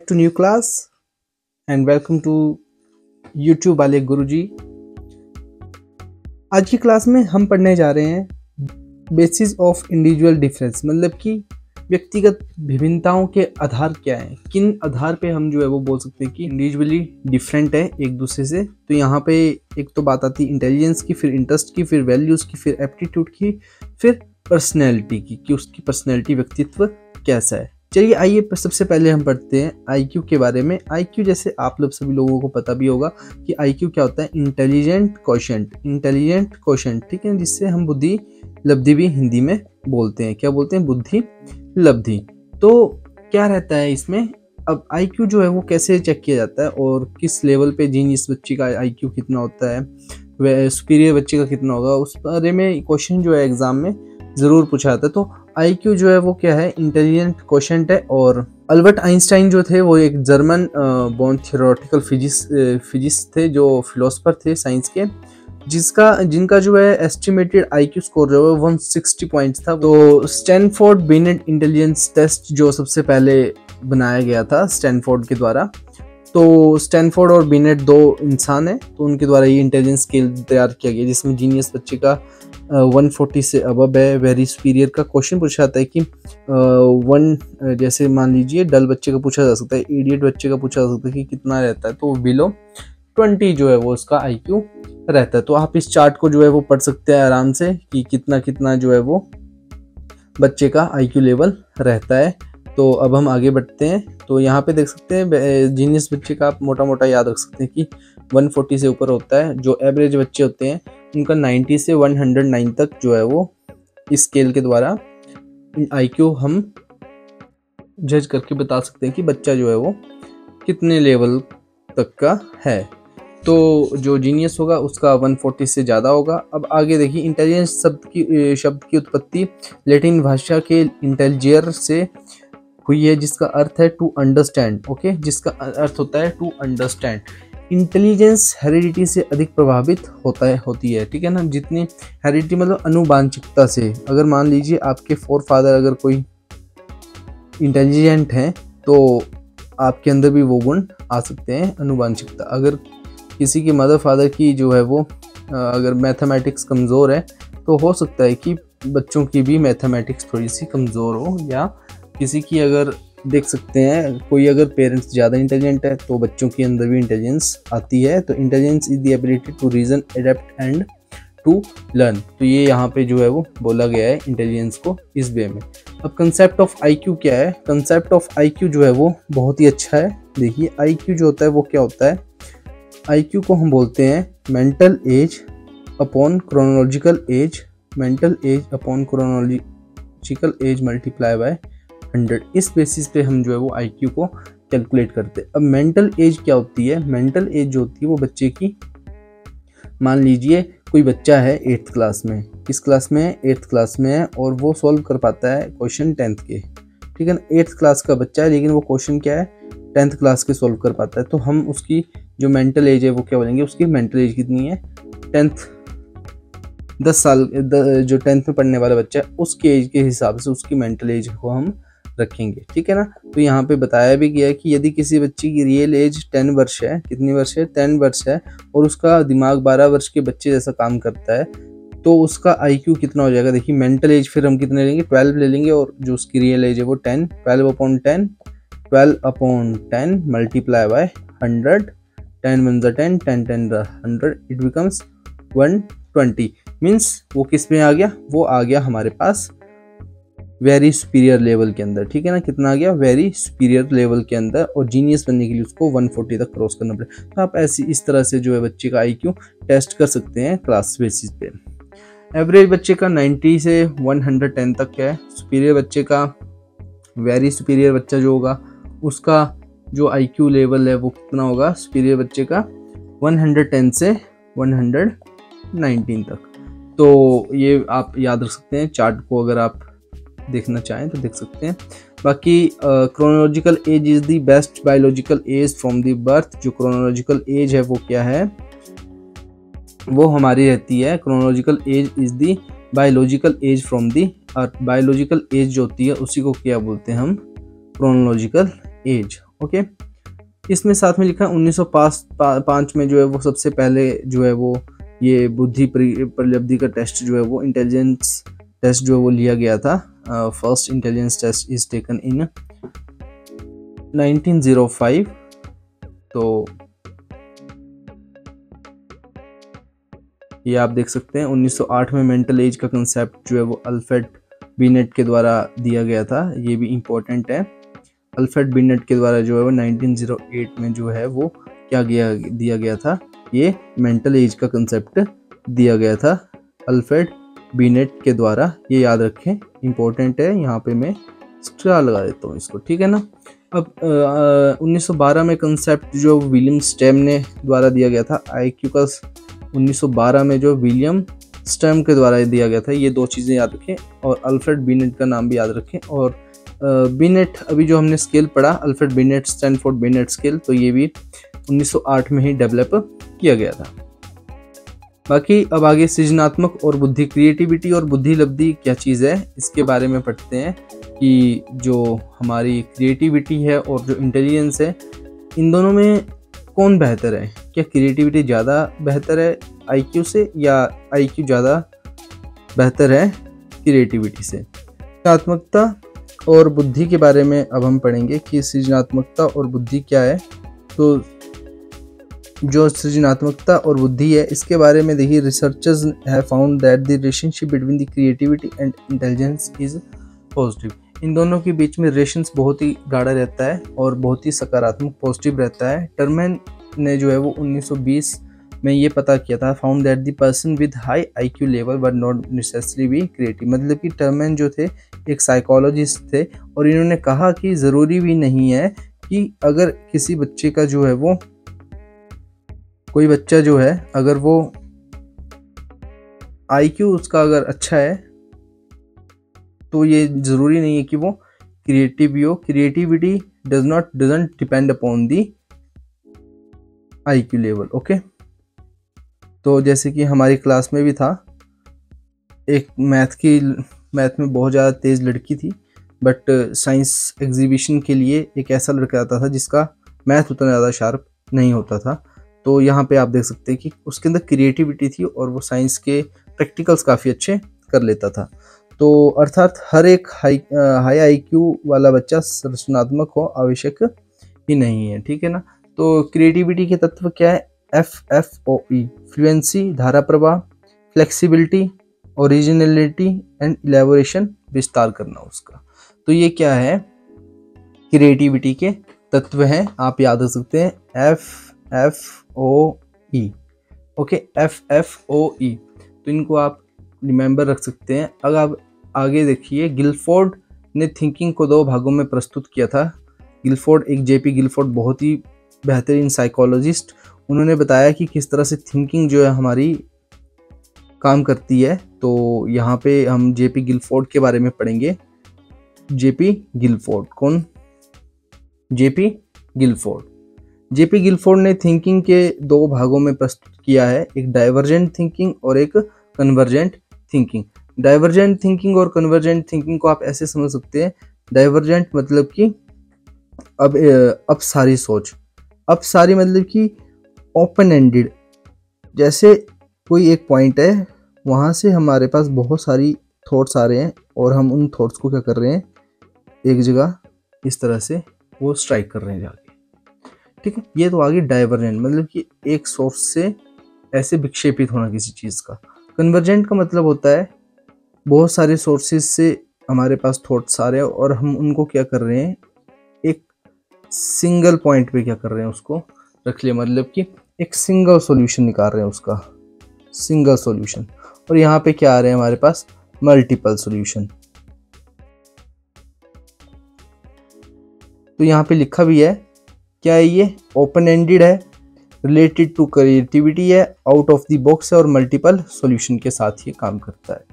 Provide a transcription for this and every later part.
to new class and welcome to YouTube वाले गुरुजी। आज की क्लास में हम पढ़ने जा रहे हैं बेसिस ऑफ इंडिविजुअल डिफरेंस, मतलब कि व्यक्तिगत विभिन्नताओं के आधार क्या हैं, किन आधार पे हम जो है वो बोल सकते हैं कि इंडिविजुअली डिफरेंट है एक दूसरे से। तो यहाँ पे एक तो बात आती है इंटेलिजेंस की, फिर इंटरेस्ट की, फिर वैल्यूज़ की, फिर एप्टीट्यूड की, फिर पर्सनैलिटी की कि उसकी पर्सनैलिटी व्यक्तित्व कैसा है। चलिए आइए सबसे पहले हम पढ़ते हैं आईक्यू के बारे में। आईक्यू जैसे आप लोग सभी लोगों को पता भी होगा कि आईक्यू क्या होता है, इंटेलिजेंट क्वोशिएंट, ठीक है, जिससे हम बुद्धि लब्धि भी हिंदी में बोलते हैं। क्या बोलते हैं? बुद्धि लब्धि। तो क्या रहता है इसमें, अब आईक्यू जो है वो कैसे चेक किया जाता है और किस लेवल पे जीनियस बच्चे का आईक्यू कितना होता है, वह सुपीरियर बच्चे का कितना होगा, उस बारे में क्वेश्चन जो है एग्जाम में ज़रूर पूछा जाता है। तो आईक्यू जो है वो क्या है, इंटेलिजेंट क्वोशिएंट है। और अल्बर्ट आइंस्टाइन जो थे वो एक जर्मन बोर्न थियोरेटिकल फिजिक्स थे, जो फिलोसफर थे साइंस के, जिनका जो है एस्टिमेटेड आईक्यू स्कोर जो है 160 पॉइंट्स था। तो स्टैनफोर्ड बिनेट इंटेलिजेंस टेस्ट जो सबसे पहले बनाया गया था स्टैनफोर्ड के द्वारा, तो स्टैनफोर्ड और बिनेट दो इंसान हैं, तो उनके द्वारा ये इंटेलिजेंस स्केल तैयार किया गया जिसमें जीनियस बच्चे का 140 से अबव है, वेरी सुपीरियर का क्वेश्चन पूछा जाता है कि जैसे मान लीजिए डल बच्चे का पूछा जा सकता है, इडियट बच्चे का पूछा जा सकता है कि कितना रहता है, तो बिलो 20 जो है वो उसका आईक्यू रहता है। तो आप इस चार्ट को जो है वो पढ़ सकते हैं आराम से कि कितना कितना जो है वो बच्चे का आईक्यू लेवल रहता है। तो अब हम आगे बढ़ते हैं। तो यहाँ पे देख सकते हैं जीनियस बच्चे का आप मोटा मोटा याद रख सकते हैं कि 140 से ऊपर होता है। जो एवरेज बच्चे होते हैं उनका 90 से 109 तक जो है वो इस स्केल के द्वारा आईक्यू हम जज करके बता सकते हैं कि बच्चा जो है वो कितने लेवल तक का है। तो जो जीनियस होगा उसका 140 से ज़्यादा होगा। अब आगे देखिए, इंटेलिजेंस शब्द की उत्पत्ति लैटिन भाषा के इंटेलिजियर से हुई है, जिसका अर्थ है टू अंडरस्टैंड। ओके, जिसका अर्थ होता है टू अंडरस्टैंड। इंटेलिजेंस हेरिडिटी से अधिक प्रभावित होती है, ठीक है ना। जितनी हेरिडिटी मतलब अनुवांशिकता से, अगर मान लीजिए आपके फोरफादर अगर कोई इंटेलिजेंट हैं तो आपके अंदर भी वो गुण आ सकते हैं, अनुवांशिकता। अगर किसी की मदर फादर की जो है वो अगर मैथमेटिक्स कमज़ोर है तो हो सकता है कि बच्चों की भी मैथमेटिक्स थोड़ी सी कमज़ोर हो, या किसी की अगर देख सकते हैं कोई अगर पेरेंट्स ज़्यादा इंटेलिजेंट है तो बच्चों के अंदर भी इंटेलिजेंस आती है। तो intelligence is the ability to reason, adapt and to learn. तो ये यहाँ पे जो है वो बोला गया है इंटेलिजेंस को इस वे में। अब कंसेप्ट ऑफ आईक्यू क्या है? कंसेप्ट ऑफ आईक्यू जो है वो बहुत ही अच्छा है। देखिए आईक्यू जो होता है वो क्या होता है, आईक्यू को हम बोलते हैं mental as upon chronological age, mental as upon chronological S multiply by 100। इस बेसिस पे हम जो है वो आईक्यू को कैलकुलेट करते हैं। अब मेंटल एज क्या होती है? मेंटल एज जो होती है वो बच्चे की, मान लीजिए कोई बच्चा है 8th क्लास में, किस क्लास में है? 8th क्लास में है, और वो सॉल्व कर पाता है क्वेश्चन 10th के, ठीक है ना। 8th क्लास का बच्चा है लेकिन वो क्वेश्चन क्या है, 10th क्लास के सॉल्व कर पाता है। तो हम उसकी जो मेंटल एज है वो क्या बोलेंगे, उसकी मेंटल एज कितनी है? 10th 10 साल जो 10th में पढ़ने वाला बच्चा है उसके एज के हिसाब से उसकी मेंटल एज को हम रखेंगे, ठीक है ना। तो यहाँ पे बताया भी गया है कि यदि किसी बच्चे की रियल एज 10 वर्ष है, कितनी वर्ष है? 10 वर्ष है, और उसका दिमाग 12 वर्ष के बच्चे जैसा काम करता है, तो उसका आईक्यू कितना हो जाएगा? देखिए मेंटल एज फिर हम कितने लेंगे? 12 ले लेंगे, और जो उसकी रियल एज है वो 10, 12 upon 10 multiply by 100, 10 1 10, 10 10 100, it becomes 120। Means वो किस में आ गया? वो आ गया हमारे पास वेरी सुपीरियर लेवल के अंदर, ठीक है ना। कितना आ गया? वेरी सुपीरियर लेवल के अंदर, और जीनियस बनने के लिए उसको 140 तक क्रॉस करना पड़ेगा। तो आप इस तरह से जो है बच्चे का आईक्यू टेस्ट कर सकते हैं क्लास बेसिस पे। एवरेज बच्चे का 90 से 110 तक है। सुपीरियर बच्चे का, वेरी सुपीरियर बच्चा जो होगा उसका जो आईक्यू लेवल है वो कितना होगा? सुपीरियर बच्चे का 110 से 119 तक। तो ये आप याद रख सकते हैं, चार्ट को अगर आप देखना चाहें तो देख सकते हैं। बाकी chronological age is the best biological age from the birth. जो क्रोनोलॉजिकल एज है वो क्या है? वो हमारी रहती है, chronological age is the biological age from the earth. Biological age जो होती है उसी को क्या बोलते हैं हम? Chronological age. ओके, इसमें साथ में लिखा है 1905 में जो है वो सबसे पहले जो है वो ये बुद्धि परिलब्धि का टेस्ट जो है वो इंटेलिजेंस टेस्ट जो है वो लिया गया था। First intelligence test is taken in 1905। तो ये आप देख सकते हैं 1908 में मेंटल एज का कंसेप्ट जो है वो अल्फ्रेड बिनेट के द्वारा दिया गया था। ये भी इम्पोर्टेंट है। अल्फ्रेड बिनेट के द्वारा जो है वो 1908 में जो है वो क्या दिया गया था, ये मेंटल एज का कंसेप्ट दिया गया था अल्फ्रेड बिनेट के द्वारा। ये याद रखें, इम्पोर्टेंट है। यहाँ पे मैं स्टार लगा देता हूँ इसको, ठीक है ना। अब 1912 में कंसेप्ट जो विलियम स्टेम ने द्वारा दिया गया था आईक्यू का, 1912 में जो विलियम स्टेम के द्वारा दिया गया था। ये दो चीज़ें याद रखें, और अल्फ्रेड बिनेट का नाम भी याद रखें। और बिनेट अभी जो हमने स्केल पढ़ा Alfred beneath Stanford beneath scale, तो ये भी 1908 में ही डेवलप किया गया था। बाकी अब आगे सृजनात्मक और बुद्धि, क्रिएटिविटी और बुद्धि लब्धि क्या चीज़ है इसके बारे में पढ़ते हैं कि जो हमारी क्रिएटिविटी है और जो इंटेलिजेंस है, इन दोनों में कौन बेहतर है। क्या क्रिएटिविटी ज़्यादा बेहतर है आईक्यू से, या आईक्यू ज़्यादा बेहतर है क्रिएटिविटी से। सृजनात्मकता और बुद्धि के बारे में अब हम पढ़ेंगे कि सृजनात्मकता और बुद्धि क्या है। तो जो सृजनात्मकता और बुद्धि है इसके बारे में देखिए, researchers have found that the relationship between the creativity and intelligence is positive. इन दोनों के बीच में रिलेशंस बहुत ही गाढ़ा रहता है और बहुत ही सकारात्मक पॉजिटिव रहता है। टर्मैन ने जो है वो 1920 में ये पता किया था, found that the person with high IQ level were not necessary be creative. मतलब कि टर्मैन जो थे एक साइकोलॉजिस्ट थे, और इन्होंने कहा कि ज़रूरी भी नहीं है कि अगर किसी बच्चे का जो है वो, कोई बच्चा जो है अगर वो आईक्यू उसका अगर अच्छा है तो ये ज़रूरी नहीं है कि वो क्रिएटिव भी हो। Creativity doesn't depend upon the IQ level. Okay, तो जैसे कि हमारी क्लास में भी था, एक मैथ में बहुत ज़्यादा तेज़ लड़की थी, बट साइंस एग्जीबिशन के लिए एक ऐसा लड़का आता था जिसका मैथ उतना ज़्यादा शार्प नहीं होता था। तो यहाँ पे आप देख सकते हैं कि उसके अंदर क्रिएटिविटी थी और वो साइंस के प्रैक्टिकल्स काफ़ी अच्छे कर लेता था। तो अर्थात हर एक हाई आईक्यू वाला बच्चा रचनात्मक हो आवश्यक ही नहीं है, ठीक है ना। तो क्रिएटिविटी के तत्व क्या है, FFOE, फ्लुएंसी, धारा प्रवाह, फ्लेक्सिबिलिटी, ओरिजिनलिटी एंड इलेबोरेशन, विस्तार करना उसका। तो ये क्या है, क्रिएटिविटी के तत्व हैं, आप याद रख सकते हैं FFOE। ओके, FFOE, तो इनको आप रिमेंबर रख सकते हैं। अगर आप आगे देखिए, गिलफोर्ड ने थिंकिंग को 2 भागों में प्रस्तुत किया था। गिलफोर्ड, एक JP गिलफोर्ड बहुत ही बेहतरीन साइकोलॉजिस्ट, उन्होंने बताया कि किस तरह से थिंकिंग जो है हमारी काम करती है। तो यहाँ पे हम JP गिलफोर्ड के बारे में पढ़ेंगे। JP गिलफोर्ड कौन, JP गिलफोर्ड ने थिंकिंग के 2 भागों में प्रस्तुत किया है, एक डाइवर्जेंट थिंकिंग और एक कन्वर्जेंट थिंकिंग। डाइवर्जेंट थिंकिंग और कन्वर्जेंट थिंकिंग को आप ऐसे समझ सकते हैं, डाइवर्जेंट मतलब कि अब सारी सोच, अब सारी मतलब कि ओपन एंडेड, जैसे कोई एक पॉइंट है वहाँ से हमारे पास बहुत सारी थॉट्स आ रहे हैं और हम उन थॉट्स को क्या कर रहे हैं, एक जगह इस तरह से वो स्ट्राइक कर रहे हैं जाके, ठीक है। ये तो आगे डाइवर्जेंट मतलब कि एक सोर्स से ऐसे विक्षेपित होना किसी चीज़ का। कन्वर्जेंट का मतलब होता है बहुत सारे सोर्सेज से हमारे पास थॉट्स आ रहे हैं और हम उनको क्या कर रहे हैं, एक सिंगल पॉइंट पे क्या कर रहे हैं, उसको रख लिया, मतलब कि एक सिंगल सॉल्यूशन निकाल रहे हैं उसका, सिंगल सॉल्यूशन। और यहाँ पे क्या आ रहे हैं हमारे पास, मल्टीपल सॉल्यूशन। तो यहाँ पे लिखा भी है, क्या है ये, ओपन एंडेड है, रिलेटेड टू क्रिएटिविटी है, आउट ऑफ द बॉक्स है और मल्टीपल सॉल्यूशन के साथ ये काम करता है।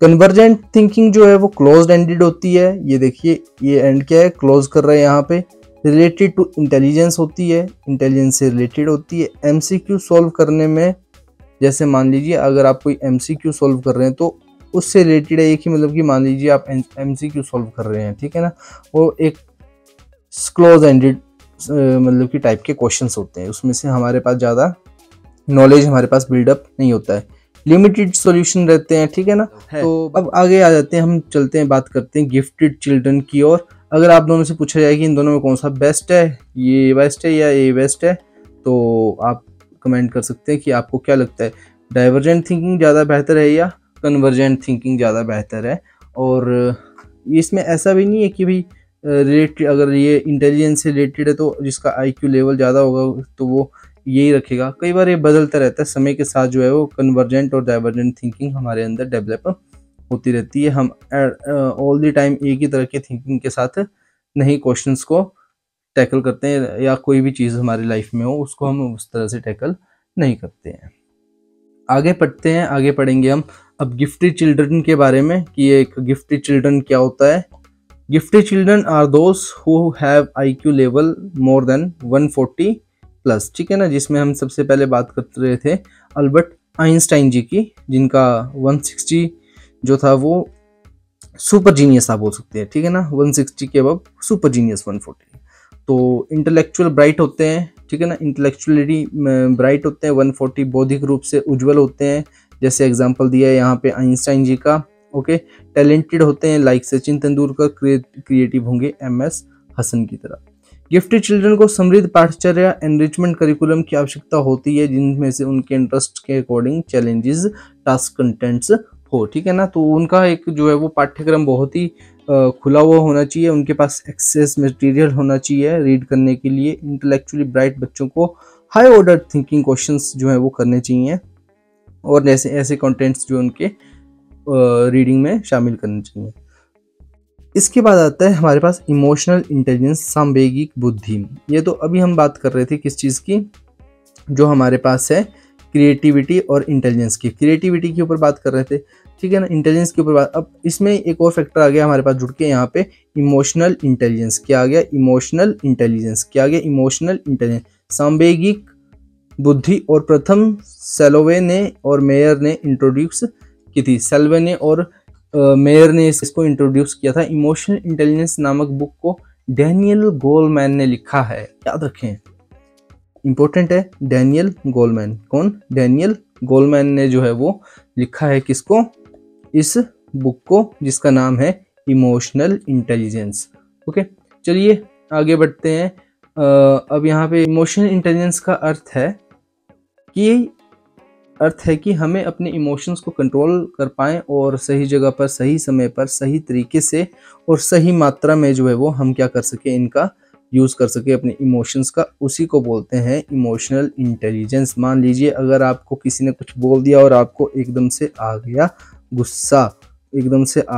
कन्वर्जेंट थिंकिंग जो है वो क्लोज्ड एंडेड होती है, ये देखिए ये एंड क्या है, क्लोज कर रहे हैं यहाँ पे। रिलेटेड टू इंटेलिजेंस होती है, इंटेलिजेंस से रिलेटेड होती है। MCQ सॉल्व करने में, जैसे मान लीजिए अगर आप कोई MCQ सॉल्व कर रहे हैं तो उससे रिलेटेड है, एक ही मतलब कि मान लीजिए आप MCQ सॉल्व कर रहे हैं, ठीक है ना, वो एक क्लोज एंडेड मतलब कि टाइप के क्वेश्चंस होते हैं, उसमें से हमारे पास ज़्यादा नॉलेज हमारे पास बिल्डअप नहीं होता है, लिमिटेड सॉल्यूशन रहते हैं, ठीक है ना। तो अब आगे आ जाते हैं, हम चलते हैं, बात करते हैं गिफ्टेड चिल्ड्रन की। और अगर आप दोनों से पूछा जाए कि इन दोनों में कौन सा बेस्ट है, ये बेस्ट है या ये बेस्ट है, तो आप कमेंट कर सकते हैं कि आपको क्या लगता है, डाइवर्जेंट थिंकिंग ज़्यादा बेहतर है या कन्वर्जेंट थिंकिंग ज़्यादा बेहतर है। और इसमें ऐसा भी नहीं है कि भाई रिलेटेड, अगर ये इंटेलिजेंस से रिलेटेड है तो जिसका IQ लेवल ज़्यादा होगा तो वो यही रखेगा। कई बार ये बदलता रहता है, समय के साथ जो है वो कन्वर्जेंट और डाइवर्जेंट थिंकिंग हमारे अंदर डेवलप होती रहती है। हम ऑल द टाइम एक ही तरह की थिंकिंग के साथ नहीं क्वेश्चंस को टैकल करते हैं, या कोई भी चीज़ हमारी लाइफ में हो उसको हम उस तरह से टैकल नहीं करते हैं। आगे पढ़ते हैं, आगे पढ़ेंगे हम अब गिफ्टेड चिल्ड्रन के बारे में कि एक गिफ्टेड चिल्ड्रन क्या होता है। Gifted children are those who have IQ level more than 140 plus, ठीक है ना, जिसमें हम सबसे पहले बात कर रहे थे अल्बर्ट आइंस्टाइन जी की, जिनका 160 जो था वो सुपर जीनियस आप बोल सकते हैं, ठीक है ना, 160 के अब सुपर जीनियस 140। तो इंटेलेक्चुअल ब्राइट होते हैं, ठीक है ना, इंटेलेक्चुअली ब्राइट होते हैं, 140 बौद्धिक रूप से उज्जवल होते हैं, जैसे एग्जांपल दिया है यहाँ पे आइंस्टाइन जी का। ओके, टैलेंटेड होते हैं लाइक सचिन तेंदुलकर, क्रिएटिव होंगे MS हसन की तरह। गिफ्टेड चिल्ड्रन को समृद्ध पाठचर्या एनरिचमेंट करिकुलम की आवश्यकता होती है, जिनमें से उनके इंटरेस्ट के अकॉर्डिंग चैलेंजेस टास्क कंटेंट्स हो, ठीक है ना। तो उनका एक जो है वो पाठ्यक्रम बहुत ही खुला हुआ होना चाहिए, उनके पास एक्सेस मटेरियल होना चाहिए रीड करने के लिए। इंटेलेक्चुअली ब्राइट बच्चों को हाई ऑर्डर थिंकिंग क्वेश्चंस जो है वो करने चाहिए, और जैसे ऐसे कंटेंट्स जो उनके रीडिंग में शामिल करने चाहिए। इसके बाद आता है हमारे पास इमोशनल इंटेलिजेंस, सांवेगिक बुद्धि। ये तो अभी हम बात कर रहे थे किस चीज़ की, जो हमारे पास है क्रिएटिविटी और इंटेलिजेंस की। क्रिएटिविटी के ऊपर बात कर रहे थे, ठीक है ना, इंटेलिजेंस के ऊपर बात। अब इसमें एक और फैक्टर आ गया हमारे पास जुड़ के यहाँ पे, इमोशनल इंटेलिजेंस। क्या आ गया? Emotional intelligence. क्या आ गया? इमोशनल इंटेलिजेंस, सांवेगिक बुद्धि। और प्रथम सेलोवे ने और मेयर ने इंट्रोड्यूस की थी। सेल्वे ने और मेयर ने इसको इंट्रोड्यूस किया था। इमोशनल इंटेलिजेंस नामक बुक को डैनियल गोलमैन ने लिखा है, याद रखें, इंपॉर्टेंट है। डैनियल गोलमैन, कौन? डैनियल गोलमैन ने जो है वो लिखा है किसको? इस बुक को, जिसका नाम है इमोशनल इंटेलिजेंस। ओके, चलिए आगे बढ़ते हैं। अब यहाँ पे इमोशनल इंटेलिजेंस का अर्थ है कि हमें अपने इमोशंस को कंट्रोल कर पाएं और सही जगह पर, सही समय पर, सही तरीके से और सही मात्रा में जो है वो हम क्या कर सके, इनका यूज़ कर सके अपने इमोशंस का। उसी को बोलते हैं इमोशनल इंटेलिजेंस। मान लीजिए अगर आपको किसी ने कुछ बोल दिया और आपको एकदम से आ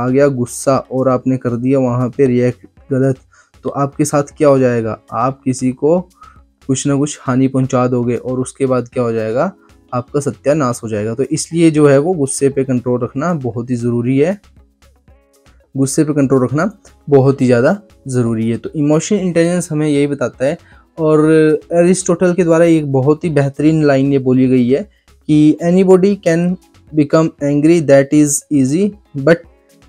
गया गुस्सा और आपने कर दिया वहाँ पे रिएक्ट गलत, तो आपके साथ क्या हो जाएगा? आप किसी को कुछ ना कुछ हानि पहुँचा दोगे और उसके बाद क्या हो जाएगा? आपका सत्यानाश हो जाएगा। तो इसलिए जो है वो गुस्से पे कंट्रोल रखना बहुत ही ज़रूरी है, गुस्से पे कंट्रोल रखना बहुत ही ज़्यादा ज़रूरी है। तो इमोशनल इंटेलिजेंस हमें यही बताता है। और एरिस्टोटल के द्वारा एक बहुत ही बेहतरीन लाइन ये बोली गई है कि anybody can become angry, that is easy, but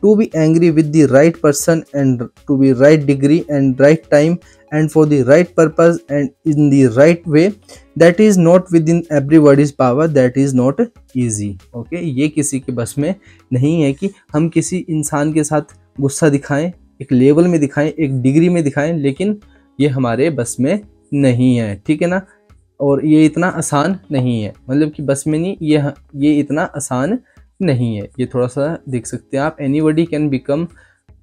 to be angry with the right person and to be right degree and right time and for the right purpose and in the right way, that is not within everybody's power, that is not easy. Okay, ये किसी के बस में नहीं है कि हम किसी इंसान के साथ गुस्सा दिखाएं, एक लेवल में दिखाएं, एक डिग्री में दिखाएं, लेकिन ये हमारे बस में नहीं है, ठीक है ना। और ये इतना आसान नहीं है, मतलब कि बस में नहीं, ये इतना आसान नहीं है। ये थोड़ा सा देख सकते हैं आप, anybody can become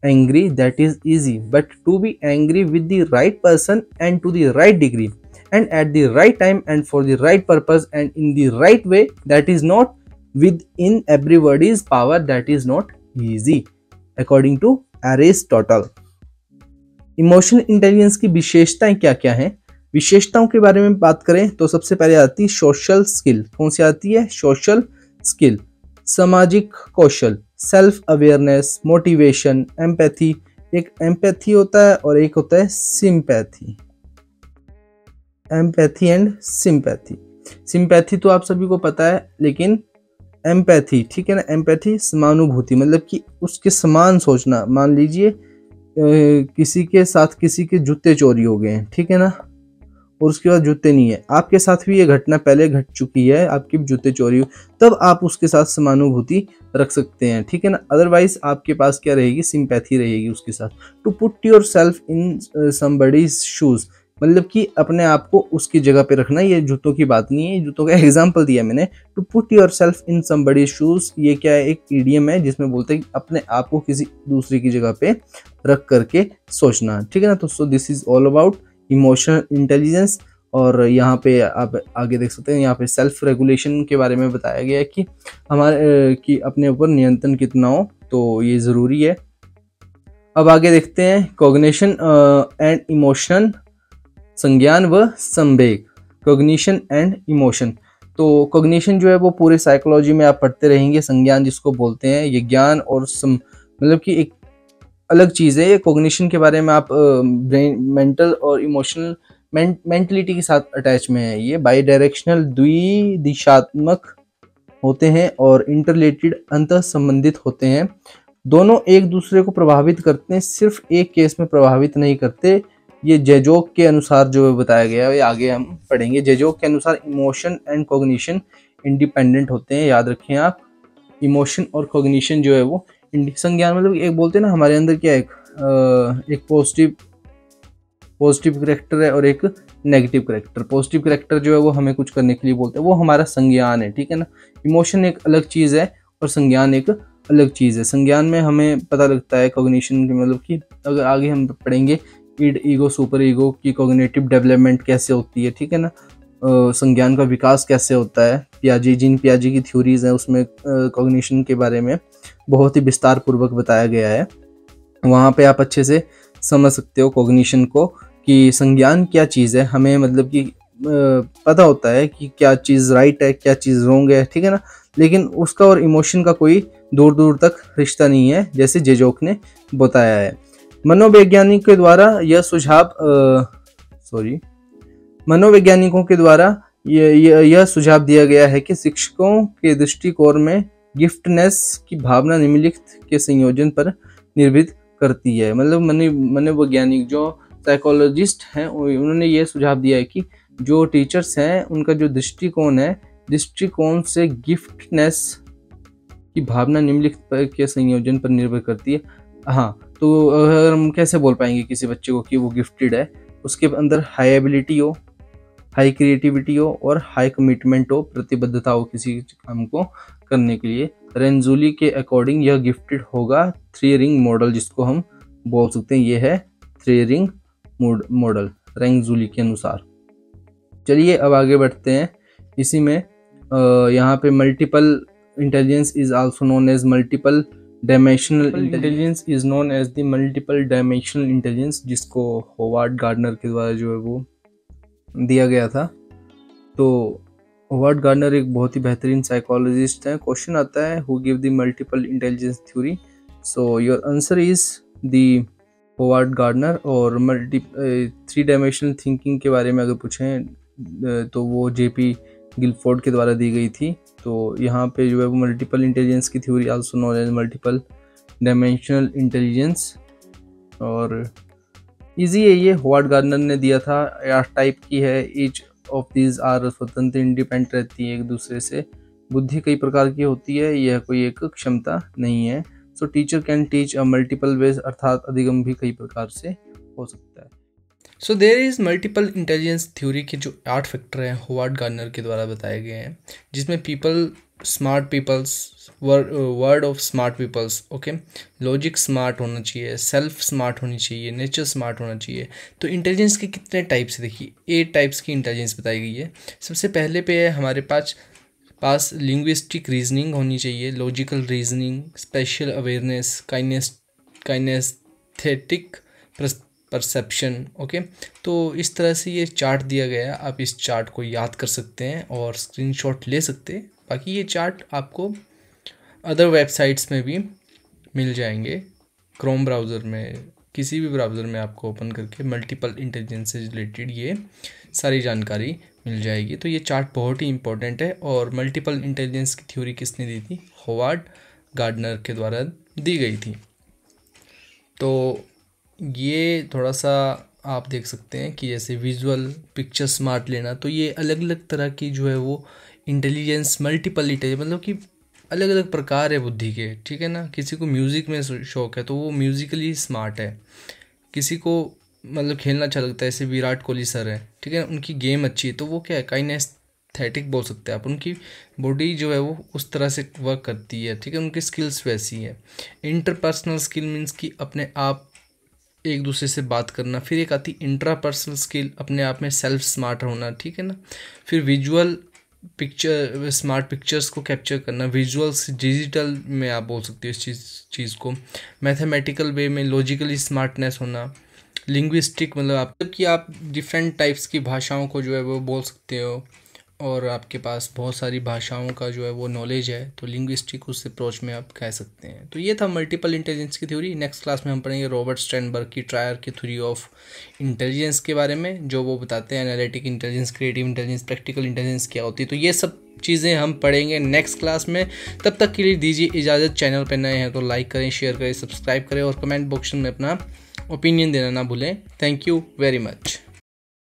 angry, that is easy, but to be angry with the right person and to the right degree and at the right time and for the right purpose and in the right way, that is not within everybody's power, that is not easy, according to Aristotle. Emotional intelligence की विशेषताएं क्या क्या हैं? विशेषताओं के बारे में बात करें तो सबसे पहले आती है सोशल स्किल। कौन सी आती है? सोशल स्किल, सामाजिक कौशल, सेल्फ अवेयरनेस, मोटिवेशन, एम्पैथी। एक एम्पैथी होता है और एक होता है sympathy. Empathy and sympathy. Sympathy तो आप सभी को पता है, लेकिन एम्पैथी, ठीक है ना, एम्पैथी समानुभूति, मतलब कि उसके समान सोचना। मान लीजिए किसी के साथ किसी के जूते चोरी हो गए हैं, ठीक है ना, और उसके बाद जूते नहीं है, आपके साथ भी ये घटना पहले घट चुकी है, आपके भी जूते चोरी हुए, तब आप उसके साथ समानुभूति रख सकते हैं, ठीक है ना। अदरवाइज आपके पास क्या रहेगी, सिंपैथी रहेगी उसके साथ। To put yourself in somebody's shoes, मतलब कि अपने आप को उसकी जगह पे रखना। ये जूतों की बात नहीं है, जूतों का एग्जाम्पल दिया मैंने। To put yourself in somebody's shoes, ये क्या है, एक ईडियम है जिसमें बोलते हैं कि अपने आप को किसी दूसरे की जगह पे रख करके सोचना, ठीक है ना। तो so this is all about emotional intelligence. और यहाँ पे आप आगे देख सकते हैं, यहाँ पे सेल्फ रेगुलेशन के बारे में बताया गया है कि हमारे कि अपने ऊपर नियंत्रण कितना हो, तो ये ज़रूरी है। अब आगे देखते हैं कॉग्निशन एंड इमोशन, संज्ञान व संवेग। कॉग्निशन एंड इमोशन, तो कॉग्निशन जो है वो पूरे साइकोलॉजी में आप पढ़ते रहेंगे। संज्ञान जिसको बोलते हैं, ये ज्ञान और मतलब कि एक अलग चीज़ है। ये कॉग्निशन के बारे में आप ब्रेन, मेंटल और इमोशनल मेंटलिटी के साथ अटैच में है। ये बाई डायरेक्शनल, द्विदिशात्मक होते हैं और इंटरलेटेड, अंतः संबंधित होते हैं। दोनों एक दूसरे को प्रभावित करते हैं, सिर्फ एक केस में प्रभावित नहीं करते। ये जेजोक के अनुसार जो बताया गया है, ये आगे हम पढ़ेंगे। जेजोक के अनुसार इमोशन एंड कॉग्निशन इंडिपेंडेंट होते हैं, याद रखें आप। इमोशन और कॉग्निशन जो है वो संज्ञान, मतलब एक बोलते हैं ना हमारे अंदर क्या है, एक पॉजिटिव करेक्टर है और एक नेगेटिव करेक्टर। पॉजिटिव करेक्टर जो है वो हमें कुछ करने के लिए बोलते हैं, वो हमारा संज्ञान है, ठीक है ना। इमोशन एक अलग चीज़ है और संज्ञान एक अलग चीज़ है। संज्ञान में हमें पता लगता है कॉग्निशन की, मतलब कि अगर आगे हम पढ़ेंगे ईड, ईगो, सुपर ईगो की कॉग्निटिव डेवलपमेंट कैसे होती है, ठीक है ना। संज्ञान का विकास कैसे होता है। पियाजे की थ्योरीज हैं, उसमें कॉग्निशन के बारे में बहुत ही विस्तार पूर्वक बताया गया है। वहाँ पे आप अच्छे से समझ सकते हो कॉग्निशन को, कि संज्ञान क्या चीज़ है। हमें मतलब कि पता होता है कि क्या चीज़ राइट है, क्या चीज़ रॉन्ग है, ठीक है ना। लेकिन उसका और इमोशन का कोई दूर दूर तक रिश्ता नहीं है, जैसे जेजोक ने बताया है। मनोवैज्ञानिक के द्वारा यह सुझाव मनोवैज्ञानिकों के द्वारा यह सुझाव दिया गया है कि शिक्षकों के दृष्टिकोण में गिफ्टनेस की भावना निम्नलिखित के संयोजन पर निर्भर करती है। मतलब मनोवैज्ञानिक जो साइकोलॉजिस्ट हैं, उन्होंने ये सुझाव दिया है कि जो टीचर्स हैं उनका जो दृष्टिकोण है, दृष्टिकोण से गिफ्टनेस की भावना निम्नलिखित के संयोजन पर निर्भर करती है। हाँ, तो अगर हम कैसे बोल पाएंगे किसी बच्चे को कि वो गिफ्टेड है, उसके अंदर हाई एबिलिटी हो, हाई क्रिएटिविटी हो और हाई कमिटमेंट हो, प्रतिबद्धता हो किसी काम को करने के लिए। रेंजुली के अकॉर्डिंग यह गिफ्टेड होगा। 3 रिंग मॉडल जिसको हम बोल सकते हैं, ये है 3 रिंग मॉडल रेंजुली के अनुसार। चलिए अब आगे बढ़ते हैं। इसी में यहाँ पे multiple intelligence is also known as multiple dimensional intelligence is known as the multiple dimensional intelligence, जिसको होवार्ड गार्डनर के द्वारा जो है वो दिया गया था। तो होवार्ड गार्डनर एक बहुत ही बेहतरीन साइकोलॉजिस्ट हैं। क्वेश्चन आता है, who give the multiple intelligence theory. So your answer is the Howard Gardner. और 3 डायमेंशनल थिंकिंग के बारे में अगर पूछें तो वो जेपी गिलफोर्ड के द्वारा दी गई थी। तो यहाँ पे जो है वो मल्टीपल इंटेलिजेंस की theory also known as multiple dimensional intelligence. और इजी है ये, होवार्ड गार्डनर ने दिया था। 8 टाइप की है, ईच ऑफ दीज आर स्वतंत्र, इंडिपेंडेंट रहती है एक दूसरे से। बुद्धि कई प्रकार की होती है, यह कोई एक क्षमता नहीं है। So teacher can teach a multiple ways, अर्थात अधिगम भी कई प्रकार से हो सकता है। So there is multiple intelligence theory के जो 8 फैक्टर हैं होवार्ड गार्डनर के द्वारा बताए गए हैं, जिसमें people, smart peoples, word of smart peoples, okay, logic smart होना चाहिए, सेल्फ स्मार्ट होनी चाहिए, नेचर स्मार्ट होना चाहिए। तो इंटेलिजेंस के कितने टाइप्स देखिए, 8 टाइप्स की इंटेलिजेंस बताई गई है। सबसे पहले पे है हमारे पास लिंग्विस्टिक रीजनिंग होनी चाहिए, logical reasoning, special awareness, kinaesthetic perception, okay. तो इस तरह से ये चार्ट दिया गया है, आप इस चार्ट को याद कर सकते हैं और स्क्रीनशॉट ले सकते हैं। बाकी ये चार्ट आपको अदर वेबसाइट्स में भी मिल जाएंगे, क्रोम ब्राउज़र में, किसी भी ब्राउज़र में आपको ओपन करके मल्टीपल इंटेलिजेंस से रिलेटेड ये सारी जानकारी मिल जाएगी। तो ये चार्ट बहुत ही इंपॉर्टेंट है। और मल्टीपल इंटेलिजेंस की थ्योरी किसने दी थी? होवार्ड गार्डनर के द्वारा दी गई थी। तो ये थोड़ा सा आप देख सकते हैं कि जैसे विजुअल पिक्चर स्मार्ट लेना, तो ये अलग अलग तरह की जो है वो इंटेलिजेंस, मल्टीपल इंटेलिजेंस, मतलब कि अलग अलग प्रकार है बुद्धि के, ठीक है ना। किसी को म्यूज़िक में शौक है तो वो म्यूज़िकली स्मार्ट है, किसी को मतलब खेलना अच्छा लगता है, जैसे विराट कोहली सर है, ठीक है, उनकी गेम अच्छी है तो वो क्या है, काइनेस्थेटिक बोल सकते हैं आप, उनकी बॉडी जो है वो उस तरह से वर्क करती है, ठीक है, उनकी स्किल्स वैसी है। इंटरपर्सनल स्किल मीन्स कि अपने आप एक दूसरे से बात करना। फिर एक आती इंट्रापर्सनल स्किल, अपने आप में सेल्फ स्मार्ट होना, ठीक है ना। फिर विजुअल पिक्चर, स्मार्ट पिक्चर्स को कैप्चर करना, विजुअल्स डिजिटल में आप बोल सकते हो इस चीज़ को। मैथमेटिकल वे में लॉजिकली स्मार्टनेस होना। लिंग्विस्टिक मतलब आप कि आप डिफरेंट टाइप्स की भाषाओं को जो है वो बोल सकते हो, और आपके पास बहुत सारी भाषाओं का जो है वो नॉलेज है, तो लिंग्विस्टिक उस अप्रोच में आप कह सकते हैं। तो ये था मल्टीपल इंटेलिजेंस की थ्योरी। नेक्स्ट क्लास में हम पढ़ेंगे रॉबर्ट स्टर्नबर्ग की ट्रायर की थ्योरी ऑफ इंटेलिजेंस के बारे में, जो वो बताते हैं analytic intelligence, creative intelligence, practical intelligence क्या होती है। तो ये सब चीज़ें हम पढ़ेंगे नेक्स्ट क्लास में। तब तक के लिए दीजिए इजाज़त। चैनल पर नए हैं तो लाइक करें, शेयर करें, सब्सक्राइब करें और कमेंट बॉक्स में अपना ओपिनियन देना ना भूलें। Thank you very much.